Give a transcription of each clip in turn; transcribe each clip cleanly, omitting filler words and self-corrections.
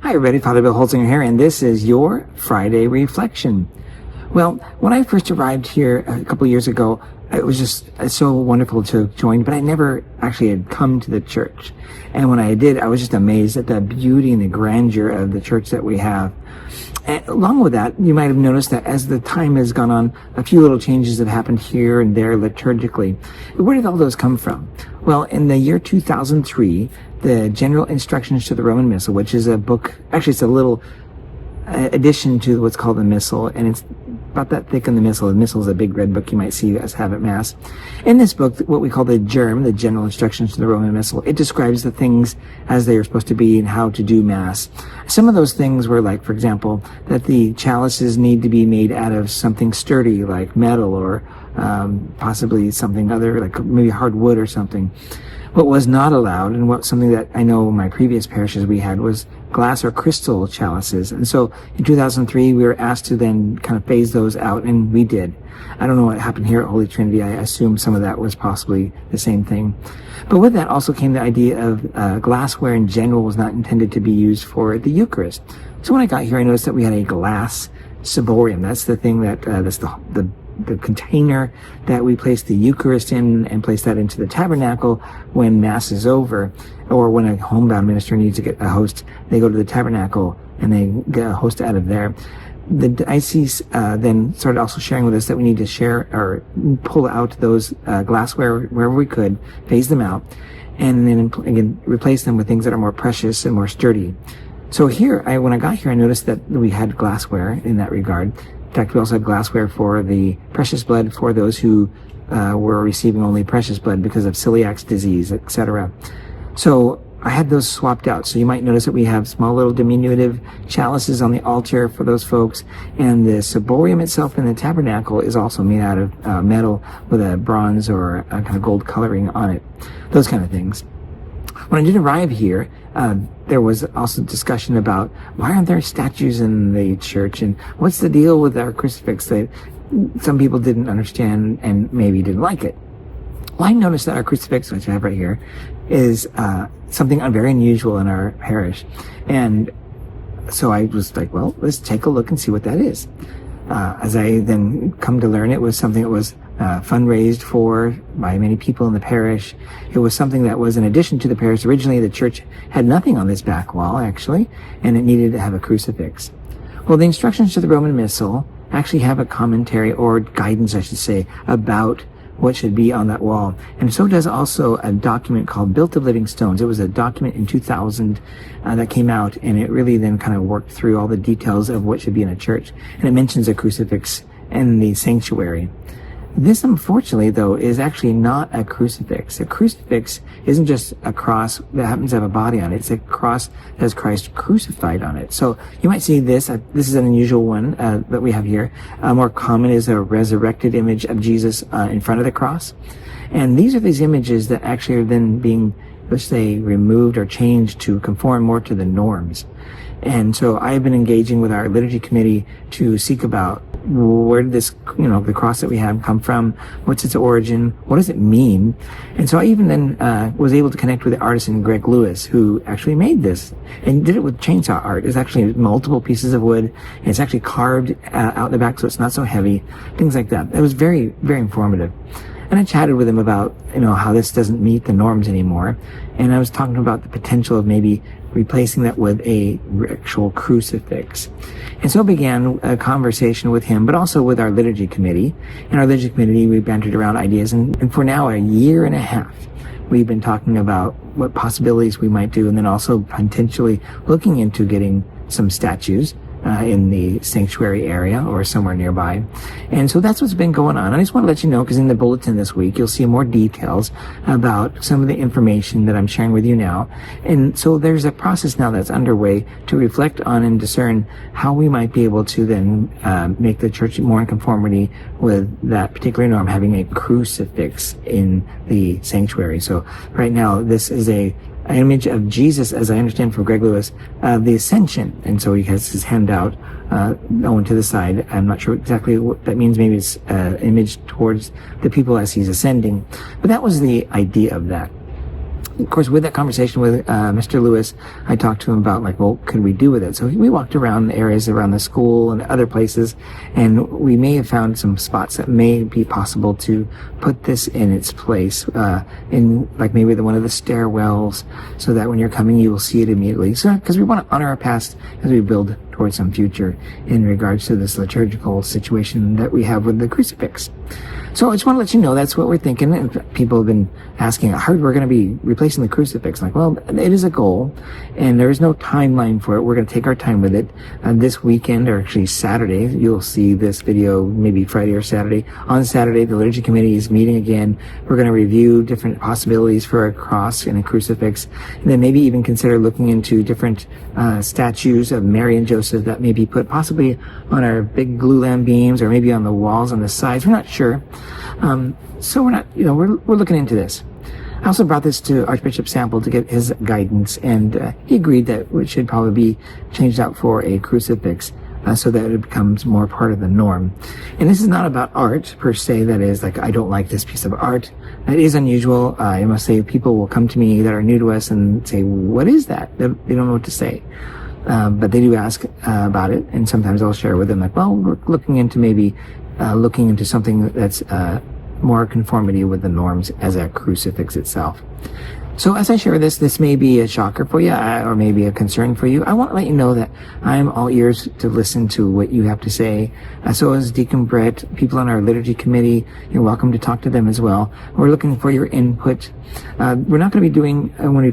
Hi everybody, Father Bill Holzinger here, and this is your Friday Reflection. Well, when I first arrived here a couple of years ago, it was just so wonderful to join, but I never actually had come to the church. And when I did, I was just amazed at the beauty and the grandeur of the church that we have. And along with that, you might have noticed that as the time has gone on, a few little changes have happened here and there liturgically. Where did all those come from? Well, in the year 2003, the General Instructions to the Roman Missal, which is a book, actually it's a little addition to what's called the Missal, and it's about that thick in the Missal. The Missal is a big red book you might see us have at Mass. In this book, what we call the GIRM, the General Instructions to the Roman Missal, it describes the things as they are supposed to be and how to do Mass. Some of those things were like, for example, that the chalices need to be made out of something sturdy like metal or possibly something other, like maybe hardwood or something. What was not allowed, and something that I know in my previous parishes we had, was glass or crystal chalices. And so in 2003, we were asked to then kind of phase those out, and we did. I don't know what happened here at Holy Trinity. I assume some of that was possibly the same thing. But with that also came the idea of glassware in general was not intended to be used for the Eucharist. So when I got here, I noticed that we had a glass ciborium. That's the thing that's the container that we place the Eucharist in and place that into the tabernacle when Mass is over, or when a homebound minister needs to get a host, they go to the tabernacle and they get a host out of there. The diocese then started also sharing with us that we need to share or pull out those glassware wherever we could, phase them out, and then again replace them with things that are more precious and more sturdy. So here, when I got here, I noticed that we had glassware in that regard. In fact, we also had glassware for the precious blood for those who were receiving only precious blood because of celiac disease, etc. So I had those swapped out. So you might notice that we have small little diminutive chalices on the altar for those folks. And the ciborium itself in the tabernacle is also made out of metal with a bronze or a kind of gold coloring on it. Those kind of things. When I did arrive here, there was also discussion about why aren't there statues in the church and what's the deal with our crucifix that some people didn't understand and maybe didn't like it. Well, I noticed that our crucifix, which I have right here, is something very unusual in our parish. And so I was like, well, let's take a look and see what that is. As I then come to learn, it was something that was fundraised for by many people in the parish. It was something that was in addition to the parish. Originally, the church had nothing on this back wall, actually, and it needed to have a crucifix. Well, the instructions to the Roman Missal actually have a commentary, or guidance, I should say, about what should be on that wall. And so does also a document called Built of Living Stones. It was a document in 2000 that came out, and it really then kind of worked through all the details of what should be in a church. And it mentions a crucifix in the sanctuary. This, unfortunately, though, is actually not a crucifix. A crucifix isn't just a cross that happens to have a body on it. It's a cross that has Christ crucified on it. So you might see this. This is an unusual one that we have here. More common is a resurrected image of Jesus in front of the cross. And these are these images that actually are then being, let's say, removed or changed to conform more to the norms. And so I've been engaging with our liturgy committee to seek about where did this, the cross that we have come from? What's its origin? What does it mean? And so I even then was able to connect with the artisan Greg Lewis, who actually made this and did it with chainsaw art. It's actually multiple pieces of wood, and it's actually carved out in the back so it's not so heavy, things like that. It was very, very informative. And I chatted with him about, how this doesn't meet the norms anymore. And I was talking about the potential of maybe replacing that with a actual crucifix. And so began a conversation with him, but also with our liturgy committee. In our liturgy committee, we bantered around ideas. And for now, a year and a half, we've been talking about what possibilities we might do, and then also potentially looking into getting some statues in the sanctuary area or somewhere nearby. And so that's what's been going on. I just want to let you know, because in the bulletin this week, you'll see more details about some of the information that I'm sharing with you now. And so there's a process now that's underway to reflect on and discern how we might be able to then make the church more in conformity with that particular norm, having a crucifix in the sanctuary. So right now, this is an image of Jesus, as I understand from Greg Lewis, the Ascension. And so he has his hand out, going to the side. I'm not sure exactly what that means. Maybe it's an image towards the people as he's ascending. But that was the idea of that. of course, with that conversation with Mr. Lewis, I talked to him about like, well, could we do with it? So we walked around areas around the school and other places, and we may have found some spots that may be possible to put this in its place, in like maybe one of the stairwells, so that when you're coming, you will see it immediately. So, because we want to honor our past as we build towards some future in regards to this liturgical situation that we have with the crucifix. So I just want to let you know that's what we're thinking. And people have been asking how we're going to be replacing the crucifix. Like, well, it is a goal, and there is no timeline for it. We're going to take our time with it. This weekend, or actually Saturday, you'll see this video maybe Friday or Saturday. On Saturday, the liturgy committee is meeting again. We're going to review different possibilities for a cross and a crucifix, and then maybe even consider looking into different statues of Mary and Joseph that may be put possibly on our big glue lamp beams, or maybe on the walls on the sides. We're not sure. So we're not, we're looking into this. I also brought this to Archbishop Sample to get his guidance, and he agreed that it should probably be changed out for a crucifix, so that it becomes more part of the norm. And this is not about art per se. That is like, I don't like this piece of art. It is unusual. I must say, people will come to me that are new to us and say, what is that? They don't know what to say. But they do ask about it, and sometimes I'll share with them like, well, we're looking into something that's more conformity with the norms as a crucifix itself. So as I share this may be a shocker for you, or maybe a concern for you. I want to let you know that I'm all ears to listen to what you have to say. So is Deacon Brett, people on our liturgy committee. You're welcome to talk to them as well. We're looking for your input. We're not going to be doing, when we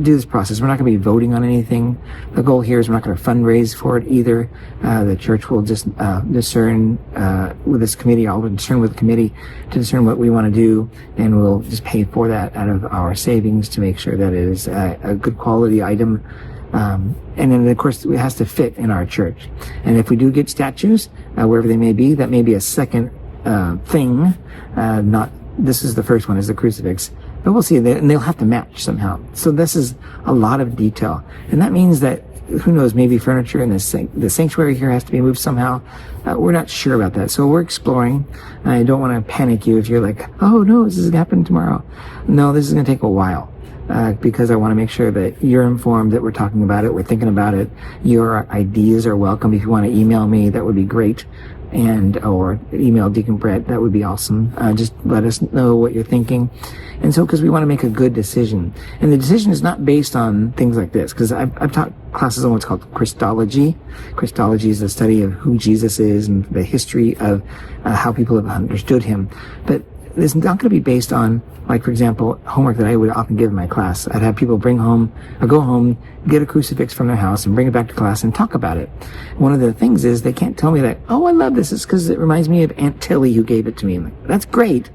do this process, we're not going to be voting on anything. The goal here is we're not going to fundraise for it either. The church will just discern with this committee, I'll discern with the committee to discern what we want to do, and we'll just pay for that out of our savings to make sure that it is a good quality item. And then, of course, it has to fit in our church. And if we do get statues, wherever they may be, that may be a second thing. This is the first one, is the crucifix. But we'll see, and they'll have to match somehow. So this is a lot of detail. And that means that, who knows, maybe furniture in the sanctuary here has to be moved somehow. We're not sure about that. So we're exploring. I don't want to panic you if you're like, oh no, this is going to happen tomorrow. No, this is going to take a while. Because I want to make sure that you're informed that we're talking about it, we're thinking about it. Your ideas are welcome. If you want to email me, that would be great. Or email Deacon Brett, that would be awesome. Just let us know what you're thinking. And so, because we want to make a good decision. And the decision is not based on things like this, because I've taught classes on what's called Christology. Christology is the study of who Jesus is and the history of how people have understood him. But it's not going to be based on, like, for example, homework that I would often give in my class. I'd have people go home, get a crucifix from their house and bring it back to class and talk about it. One of the things is they can't tell me that, oh, I love this. It's because it reminds me of Aunt Tilly who gave it to me. I'm like, that's great.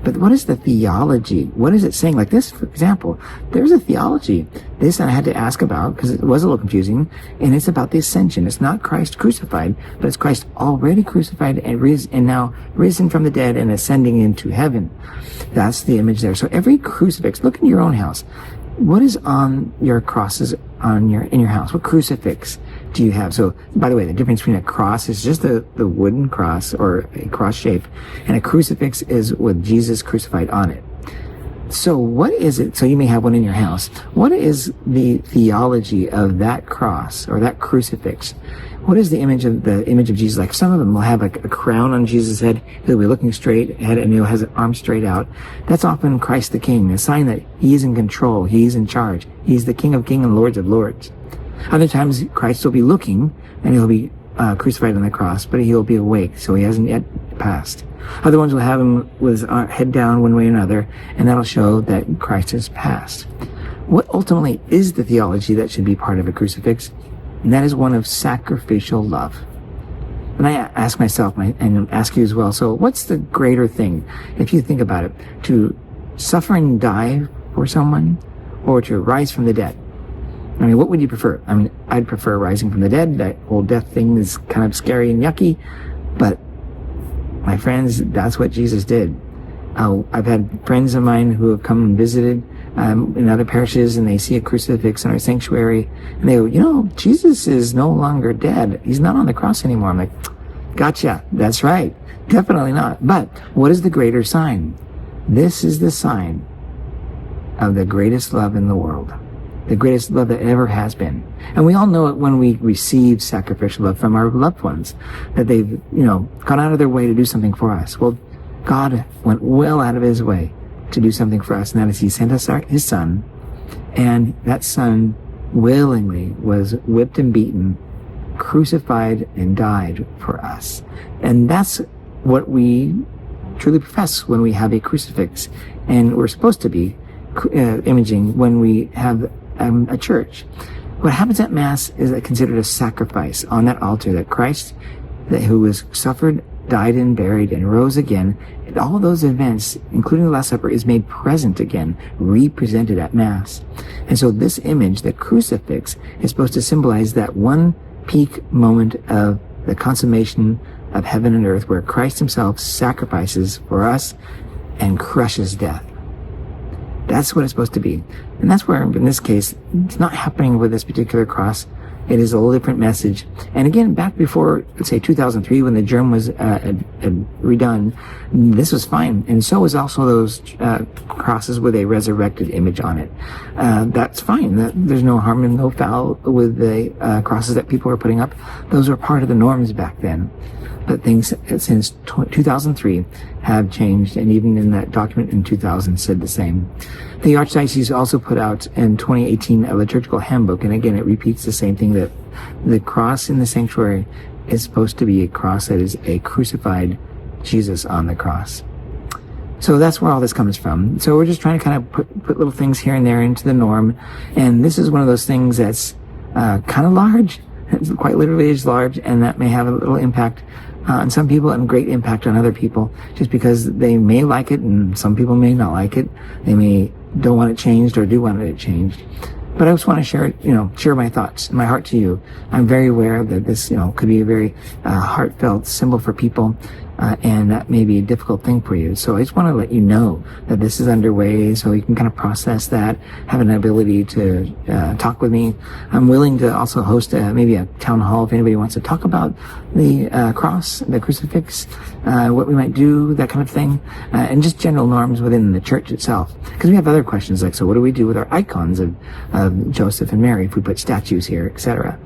But what is the theology? What is it saying? Like this, for example, there's a theology. This I had to ask about because it was a little confusing. And it's about the ascension. It's not Christ crucified, but it's Christ already crucified and now risen from the dead and ascending into heaven. That's the image there. So every crucifix, look in your own house. What is on your crosses in your house? What crucifix do you have? So, by the way, the difference between a cross is just the wooden cross or a cross shape, and a crucifix is with Jesus crucified on it. So what is it? So you may have one in your house. What is the theology of that cross or that crucifix? What is the image of Jesus? Like some of them will have like a crown on Jesus' head. He'll be looking straight ahead and he'll have his arms straight out. That's often Christ the King, a sign that he is in control. He's in charge. He's the King of Kings and Lords of Lords. Other times Christ will be looking and he'll be crucified on the cross, but he'll be awake, so he hasn't yet passed. Other ones will have him with his head down one way or another, and that'll show that Christ has passed. What ultimately is the theology that should be part of a crucifix? And that is one of sacrificial love. And I ask myself, and ask you as well, so what's the greater thing, if you think about it, to suffer and die for someone, or to rise from the dead? I mean, what would you prefer? I mean, I'd prefer rising from the dead. That whole death thing is kind of scary and yucky, but my friends, that's what Jesus did. I've had friends of mine who have come and visited in other parishes, and they see a crucifix in our sanctuary, and they go, Jesus is no longer dead. He's not on the cross anymore. I'm like, gotcha. That's right. Definitely not. But what is the greater sign? This is the sign of the greatest love in the world, the greatest love that ever has been. And we all know it when we receive sacrificial love from our loved ones, that they've, gone out of their way to do something for us. Well, God went well out of his way to do something for us, and that is he sent us his son, and that son willingly was whipped and beaten, crucified and died for us. And that's what we truly profess when we have a crucifix, and we're supposed to be imaging when we have a church. What happens at Mass is considered a sacrifice on that altar, that Christ, who was suffered, died and buried and rose again, and all of those events, including the Last Supper, is made present again, represented at Mass. And so this image, the crucifix, is supposed to symbolize that one peak moment of the consummation of heaven and earth, where Christ himself sacrifices for us and crushes death. That's what it's supposed to be. And that's where, in this case, it's not happening with this particular cross. It is a little different message. And again, back before, let's say 2003, when the GIRM was redone, this was fine. And so was also those crosses with a resurrected image on it. That's fine. There's no harm and no foul with the crosses that people were putting up. Those were part of the norms back then. But things since 2003 have changed, and even in that document in 2000 said the same. The Archdiocese also put out in 2018 a liturgical handbook, and again it repeats the same thing, that the cross in the sanctuary is supposed to be a cross that is a crucified Jesus on the cross. So that's where all this comes from. So we're just trying to kind of put little things here and there into the norm, and this is one of those things that's kind of large. It quite literally is large, and that may have a little impact on some people and great impact on other people, just because they may like it and some people may not like it. They may don't want it changed or do want it changed. But I just want to share my thoughts and my heart to you. I'm very aware that this, could be a very heartfelt symbol for people, and that may be a difficult thing for you. So I just want to let you know that this is underway, so you can kind of process that, have an ability to talk with me. I'm willing to also host maybe a town hall if anybody wants to talk about the cross, the crucifix, what we might do, that kind of thing, and just general norms within the church itself. Because we have other questions like, so what do we do with our icons of Joseph and Mary if we put statues here, etc.?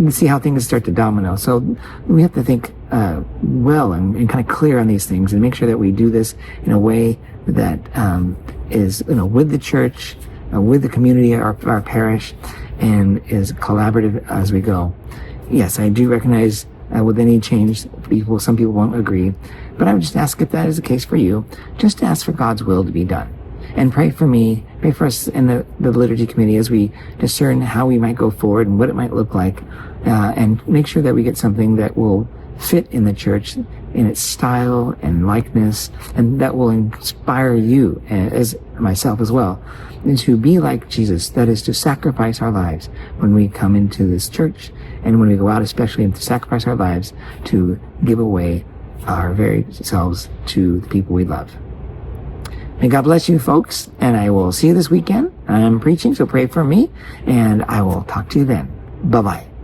See how things start to domino. So we have to think well and kind of clear on these things, and make sure that we do this in a way that is with the church, with the community, our parish, and is collaborative as we go. Yes, I do recognize with any change, some people won't agree, but I would just ask, if that is the case for you, just ask for God's will to be done. And pray for me, pray for us in the liturgy committee as we discern how we might go forward and what it might look like, and make sure that we get something that will fit in the church in its style and likeness, and that will inspire you, as myself as well, and to be like Jesus. That is, to sacrifice our lives when we come into this church, and when we go out especially, to sacrifice our lives to give away our very selves to the people we love. May God bless you, folks, and I will see you this weekend. I'm preaching, so pray for me, and I will talk to you then. Bye-bye.